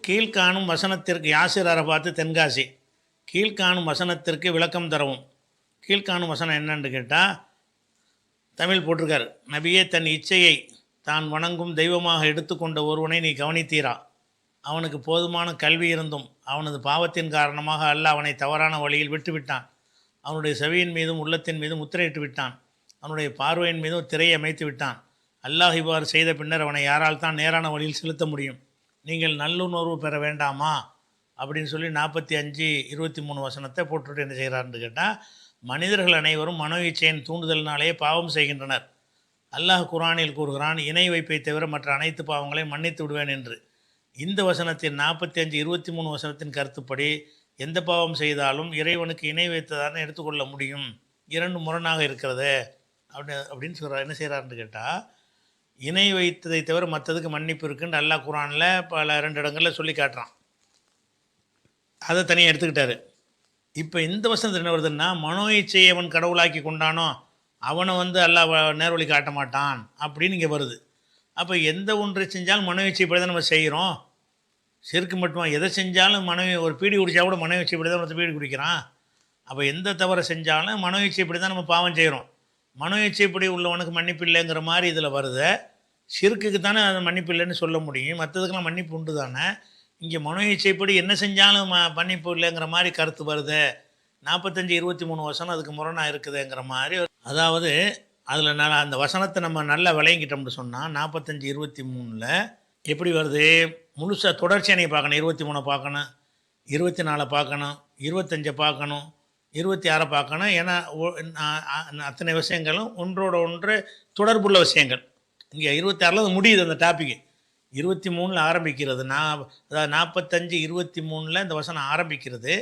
கீழ்காணும் வசனத்திற்கு யாசிர் அரபாத்து தென்காசி. கீழ்காணும் வசனத்திற்கு விளக்கம் தரவும். கீழ்காணும் வசனம் என்னன்னு கேட்டால் தமிழ் போட்டிருக்கார். நபியே, தன் இச்சையை தான் வணங்கும் தெய்வமாக எடுத்துக்கொண்ட ஒருவனை நீ கவனித்தீரா? அவனுக்கு போதுமான கல்வி இருந்தும் அவனது பாவத்தின் காரணமாக அல்லாஹ் அவனை தவறான வழியில் விட்டுவிட்டான். அவனுடைய செவியின் மீதும் உள்ளத்தின் மீதும் முத்திரையிட்டு விட்டான். அவனுடைய பார்வையின் மீதும் திரையை அமைத்து விட்டான். அல்லாஹ் இவ்வாறு செய்த பின்னர் அவனை யாரால் தான் நேரான வழியில் செலுத்த முடியும்? நீங்கள் நல்லுணர்வு பெற வேண்டாமா அப்படின்னு சொல்லி 45:23 வசனத்தை போட்டுவிட்டு என்ன செய்கிறார்னு கேட்டால், மனிதர்கள் அனைவரும் மனோ இச்சையின் தூண்டுதலினாலே பாவம் செய்கின்றனர். அல்லாஹ் குர்ஆனில் கூறுகிறான், இணை வைப்பை தவிர மற்ற அனைத்து பாவங்களையும் மன்னித்து விடுவேன் என்று. இந்த வசனத்தின் 45:23 வசனத்தின் கருத்துப்படி எந்த பாவம் செய்தாலும் இறைவனுக்கு இணை வைத்ததானே எடுத்துக்கொள்ள முடியும். இரண்டு முரணாக இருக்கிறது அப்படின்னு சொல்கிறார். என்ன செய்கிறாருன்னு கேட்டால், இணை வைத்ததை தவிர மற்றதுக்கு மன்னிப்பு இருக்குன்னு அல்லாஹ் குர்ஆனில் பல 2 இடங்களில் சொல்லி காட்டுறான். அதை தனியாக எடுத்துக்கிட்டாரு. இப்போ இந்த வசனத்தில் என்ன வருதுன்னா, மனோ இச்சையை அவன் கடவுளாக்கி கொண்டானோ அவனை அல்லாஹ் நேர்வழி காட்ட மாட்டான் அப்படின்னு இங்கே வருது. அப்போ எந்த ஒன்றை செஞ்சாலும் மனோ இச்சைப்படி தான் நம்ம செய்கிறோம். செருக்கு மட்டுமா, எதை செஞ்சாலும் ஒரு பீடி குடித்தா கூட மனோ இச்சைப்படி தான் ஒருத்தர் பீடி குடிக்கிறான். அப்போ எந்த தவறை செஞ்சாலும் மனோ இச்சைப்படி தான் நம்ம பாவம் செய்கிறோம். மனோ இச்சைப்படி உள்ளவனுக்கு மன்னிப்பு இல்லைங்கிற மாதிரி இதில் வருது. ஷிர்க்குக்கு தானே அது மன்னிப்பு இல்லைன்னு சொல்ல முடியும், மற்றதுக்கெல்லாம் மன்னிப்பு உண்டு தானே. இங்கே மனோ இச்சைப்படி என்ன செஞ்சாலும் மன்னிப்பு இல்லைங்கிற மாதிரி கருத்து வருது. 45:23 வசனம் அதுக்கு முரணாக இருக்குதுங்கிற மாதிரி. அதாவது அதில் அந்த வசனத்தை நம்ம நல்லா விளங்கிட்டோம்னு சொன்னால் 45:23 எப்படி வருது? முழுசாக தொடர்ச்சியாக நீங்கள் பார்க்கணும். 23 பார்க்கணும், 24 பார்க்கணும், 25 பார்க்கணும், 26 பார்க்கணும். ஏன்னா அத்தனை விஷயங்களும் ஒன்றோட ஒன்று தொடர்புள்ள விஷயங்கள். இங்கே 26 அது முடியுது அந்த டாப்பிக்கு. 23 ஆரம்பிக்கிறது. அதாவது 45:23 இந்த வசனம் ஆரம்பிக்கிறது.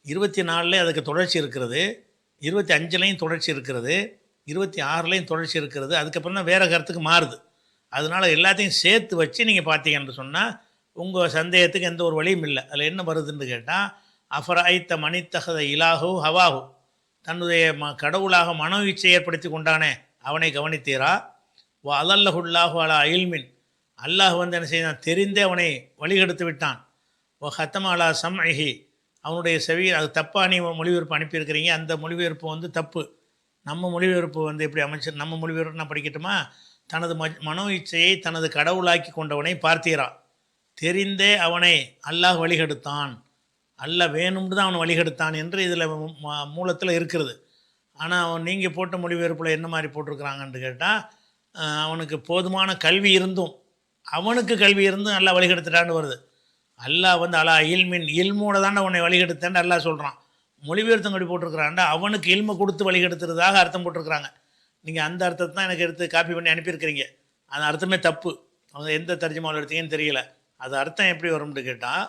24 அதுக்கு தொடர்ச்சி இருக்கிறது, 25 தொடர்ச்சி இருக்கிறது, 26 தொடர்ச்சி இருக்கிறது. அதுக்கப்புறம் தான் வேறு கருத்துக்கு மாறுது. அதனால் எல்லாத்தையும் சேர்த்து வச்சு நீங்கள் பார்த்தீங்கன்னு சொன்னால் உங்கள் சந்தேகத்துக்கு எந்த ஒரு வழியும் இல்லை. அதில் என்ன வருதுன்னு கேட்டால், அஃபராய்த்த மனித்தகத இலாஹு ஹவாஹு, தன்னுடைய கடவுளாக மனோ இச்சை ஏற்படுத்தி கொண்டானே அவனை கவனித்தீரா? வா அல்லல்லாஹு அலா இல்மின், அல்லாஹ் என்ன செய்தான்? தெரிந்தே அவனை வழிகெடுத்து விட்டான். ஓ ஹத்தம் அலா சம்இஹி, அவனுடைய செவி. அது தப்பாக நீ மொழிபெயர்ப்பு அனுப்பியிருக்கிறீங்க. அந்த மொழிபெயர்ப்பு தப்பு. நம்ம மொழிபெயர்ப்பு எப்படி அமைச்சர்? நம்ம மொழிபெயர்ப்பு நான் படிக்கட்டுமா? தனது மனோ இச்சையை தனது கடவுளாக்கி கொண்டவனை பார்த்தீரா? தெரிந்தே அவனை அல்லாஹ் வழிகெடுத்தான். அல்லாஹ் வேணும்னு தான் அவனை வழிகெடுத்தான் என்று இதில் மூலத்தில் இருக்கிறது. ஆனால் நீங்கள் போட்ட மொழிபெயர்ப்பில் என்ன மாதிரி போட்டிருக்கிறாங்கன்னு கேட்டால், அவனுக்கு போதுமான கல்வி இருந்தும் அல்லாஹ் வழிகெடுத்துட்டான்னு வருது. அல்லாஹ் அலா இல்மின், இல்மோட தானே அவனை வழிகெடுத்தேன்னு அல்லாஹ் சொல்கிறான். மொழிபெயர்த்தங்கடி போட்டிருக்கிறான்டா அவனுக்கு இல்மை கொடுத்து வழிகெடுத்துறதாக அர்த்தம் போட்டிருக்கிறாங்க. நீங்கள் அந்த அர்த்தத்தை தான் எனக்கு எடுத்து காப்பி பண்ணி அனுப்பியிருக்கிறீங்க. அந்த அர்த்தமே தப்பு. அவங்க எந்த தர்ஜுமாவில் எடுத்தீங்கன்னு தெரியல. அது அர்த்தம் எப்படி வரும்னு கேட்டால்,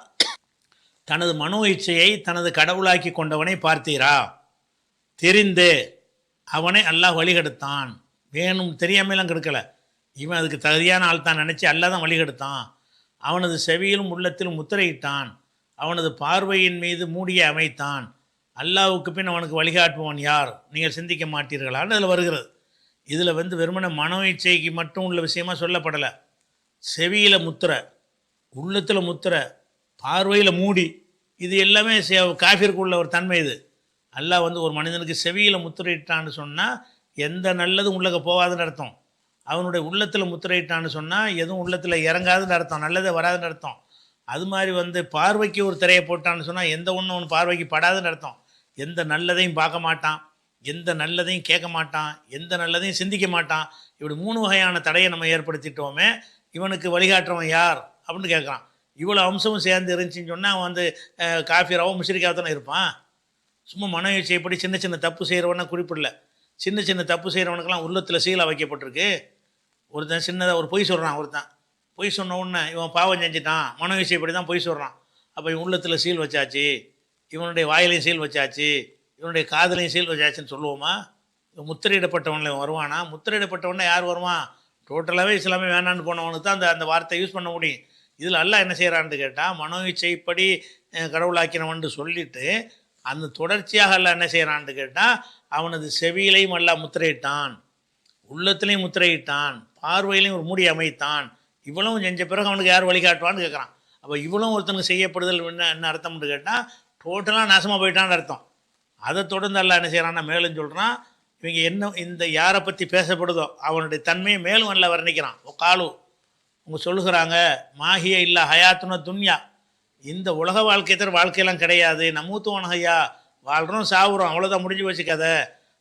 தனது மனோ இச்சையை தனது கடவுளாக்கி கொண்டவனை பார்த்தீரா? தெரிந்து அவனை அல்லாஹ் வழிகெடுத்தான். வேணும் தெரியாமலாம் கெடுக்கலை. இவன் அதுக்கு தகுதியான ஆள் தான் நினச்சி அல்லாஹ் தான் வழிகெடுத்தான். அவனது செவியிலும் உள்ளத்திலும் முத்திரையிட்டான். அவனது பார்வையின் மீது மூடிய அமைத்தான். அல்லாஹ்வுக்கு பின் அவனுக்கு வழிகாட்டுபவன் யார்? நீங்கள் சிந்திக்க மாட்டீர்களான்னு அதில் வருகிறது. இதில் வெறுமனே மனோ இச்சைக்கு மட்டும் உள்ள விஷயமாக சொல்லப்படலை. செவியில் முத்திரை, உள்ளத்தில் முத்திரை, பார்வையில் மூடி, இது எல்லாமே காஃபிற்கு உள்ள ஒரு தன்மை. இது அல்லாஹ் ஒரு மனிதனுக்கு செவியில் முத்திரையிட்டான்னு சொன்னால் எந்த நல்லதும் உள்ளக போகாதுன்னு அர்த்தம். அவனுடைய உள்ளத்தில் முத்திரையிட்டான்னு சொன்னால் எதுவும் உள்ளத்தில் இறங்காதுன்னு அர்த்தம், நல்லதே வராதுன்னு அர்த்தம். அது மாதிரி பார்வைக்கு ஒரு திரையை போட்டான்னு சொன்னால் எந்த ஒன்றும் அவன் பார்வைக்கு படாதுன்னு அர்த்தம். எந்த நல்லதையும் பார்க்க மாட்டான், எந்த நல்லதையும் கேட்க மாட்டான், எந்த நல்லதையும் சிந்திக்க மாட்டான். இப்படி 3 வகையான தடையை நம்ம ஏற்படுத்திட்டோமே, இவனுக்கு வழிகாட்டுறவன் யார் அப்படின்னு கேட்குறான். இவ்வளோ அம்சமும் சேர்ந்து இருந்துச்சின்னு சொன்னால் அவன் காஃபிராவும் முஷ்ரிக்காக தானே இருப்பான். சும்மா மனோ இச்சைப்படி சின்ன சின்ன தப்பு செய்கிறவனா குறிப்பிடல. சின்ன சின்ன தப்பு செய்கிறவனுக்கெல்லாம் உள்ளத்தில் சீலை வைக்கப்பட்டிருக்கு. ஒருத்தன் சின்னதாக ஒரு பொய் சொல்கிறான். ஒருத்தன் பொய் சொன்ன உடனே இவன் பாவம் செஞ்சிட்டான், மனோ இச்சைப்படி தான் பொய் சொல்கிறான். அப்போ இவன் உள்ளத்தில் சீல் வச்சாச்சு, இவனுடைய வாயிலையும் சீல் வச்சாச்சு, இவனுடைய காதலையும் சீல் வச்சாச்சுன்னு சொல்லுவோமா? முத்திரையிடப்பட்டவனில் வருவானா? முத்திரையிடப்பட்டவனே யார் வருவான்? டோட்டலாகவே இஸ்லாமே வேணான்னு போனவனுக்கு தான் அந்த வார்த்தை யூஸ் பண்ண முடியும். இதில் அல்லாஹ் என்ன செய்கிறான்னு கேட்டால், மனோ இச்சைப்படி கடவுளாக்கினவன் சொல்லிவிட்டு அந்த தொடர்ச்சியாக அல்லாஹ் என்ன செய்கிறான்னு கேட்டால், அவனது செவியிலையும் அல்லாஹ் முத்திரையிட்டான், உள்ளத்துலேயும் முத்திரையிட்டான், பார்வையிலையும் ஒரு மூடி அமைத்தான். இவ்வளவும் செஞ்ச பிறகு அவனுக்கு யார் வழிகாட்டுவான்னு கேட்குறான். அப்போ இவ்வளோ ஒருத்தனுக்கு செய்யப்படுதல் என்ன அர்த்தம்னு கேட்டால் டோட்டலாக நாசமாக போயிட்டான்னு அர்த்தம். அதை தொடர்ந்து அல்லாஹ் என்ன செய்கிறான்னா மேலும் சொல்கிறான், இவங்க என்ன இந்த யாரை பற்றி பேசப்படுதோ அவனுடைய தன்மையை மேலும் அல்ல வர்ணிக்கிறான். காலு அவங்க சொல்லுகிறாங்க, மாஹிய இல்லா ஹயாத்துன துன்யா, இந்த உலக வாழ்க்கை தவிர வாழ்க்கையெல்லாம் கிடையாது. நமூத்துவன் ஹையா, வாழ்கிறோம் சாவுறோம், அவ்வளோதான், முடிஞ்சு வச்சு கதை.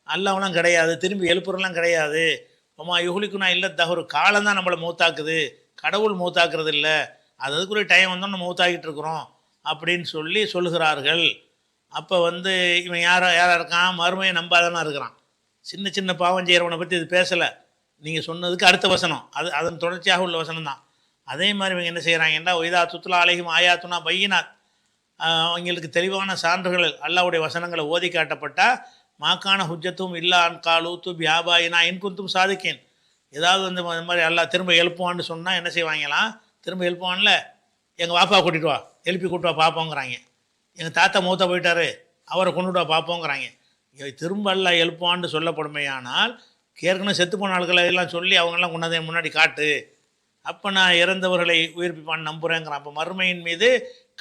அல்லாஹ்லாம் கிடையாது, திரும்பி எழுப்புறலாம் கிடையாது. அம்மா யுகுலிக்குனா இல்லை தகவல், காலம் தான் நம்மளை மூத்தாக்குது, கடவுள் மூத்தாக்குறது இல்லை. அதுக்குரிய டைம் வந்தோம் நம்ம மூத்தாக்கிட்டு இருக்கிறோம் அப்படின்னு சொல்லுகிறார்கள். அப்போ இவன் யாராக இருக்கான், மறுமையை நம்பாதனா இருக்கிறான். சின்ன சின்ன பாவம் செய்கிறவனை பற்றி இது பேசலை. நீங்கள் சொன்னதுக்கு அடுத்த வசனம் அதன் தொடர்ச்சியாக உள்ள வசனம் தான். அதே மாதிரி இவங்க என்ன செய்கிறாங்கன்னா, ஒய்தா துத்துலா அலைஹிம் ஆயாத்துனா பையினாத், அவங்களுக்கு தெளிவான சான்றுகள் அல்லாஹ்வுடைய வசனங்களை ஓதி காட்டப்பட்டால், மாக்கான ஹுஜ்ஜத்தும் இல்லா அன் காலு துபி ஆபாயினா இன்குந்தும் சாதிக்கேன், ஏதாவது இந்த மாதிரி அல்லாஹ் திரும்ப எழுப்புவான்னு சொன்னால் என்ன செய்வாங்களாம், திரும்ப எழுப்புவான்ல, எங்கள் பாப்பா கூட்டிகிட்டு வா, எழுப்பி கூட்டு வா பார்ப்போங்கிறாங்க. எங்கள் தாத்தா மூத்த போயிட்டாரு, அவரை கொண்டுட்டு வா பார்ப்போங்கிறாங்க. திரும்ப அல்லாஹ் எழுப்புவான்னு சொல்லப்படுமையானால், ஏற்கனவே செத்து போன ஆட்களை எல்லாம் சொல்லி அவங்கெல்லாம் கொண்டாந்தே முன்னாடி காட்டு, அப்போ நான் இறந்தவர்களை உயிர்ப்பிப்பான்னு நம்புகிறேங்கிறான். அப்போ மறுமையின் மீது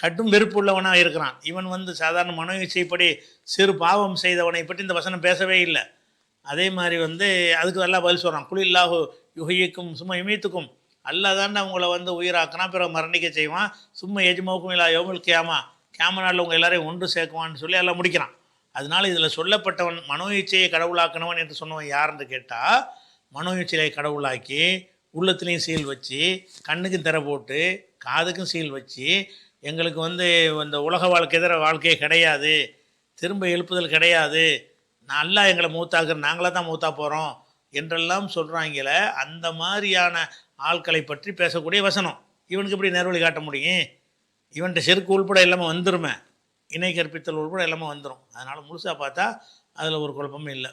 கடும் வெறுப்பு உள்ளவனாக இருக்கிறான். இவன் சாதாரண மனோ இச்சைப்படி சிறு பாவம் செய்தவனை பற்றி இந்த வசனம் பேசவே இல்லை. அதே மாதிரி அதுக்கு எல்லாம் பதில் சொல்கிறான், குலில்லாஹு யுஹிக்கும் சும்மா இமீத்துக்கும், அல்லாஹ் தான் அவங்கள உயிராக்கினா பிறகு மரணிக்க செய்வான், சும்மா எஜ்மவுக்கும் இல்லா யோமல் கியாமா, கியாம நாளில் உங்கள் எல்லாரையும் ஒன்று சேர்க்குவான்னு சொல்லி எல்லாம் முடிக்கிறான். அதனால் இதில் சொல்லப்பட்டவன் மனோ இச்சையை கடவுளாக்கினவன் என்று சொன்னவன் யாருன்னு கேட்டால், மனோ இச்சையை கடவுளாக்கி உள்ளத்துலேயும் சீல் வச்சு, கண்ணுக்கும் திரை போட்டு, காதுக்கும் சீல் வச்சு, எங்களுக்கு இந்த உலக வாழ்க்கை தர வாழ்க்கையே கிடையாது, திரும்ப எழுப்புதல் கிடையாது, நல்லா எங்களை மூத்தாக்குற, நாங்களாக தான் மூத்தா போகிறோம் என்றெல்லாம் சொல்கிறாங்கள, அந்த மாதிரியான ஆட்களை பற்றி பேசக்கூடிய வசனம். இவனுக்கு எப்படி நேர்வழி காட்ட முடியும்? இவன்கிட்ட செருக்கு உள்பட எல்லாமே வந்துருமே, இணை கற்பித்தல் உள்பட எல்லாமே வந்துடும். அதனால் முழுசாக பார்த்தா அதில் ஒரு குழப்பமும் இல்லை.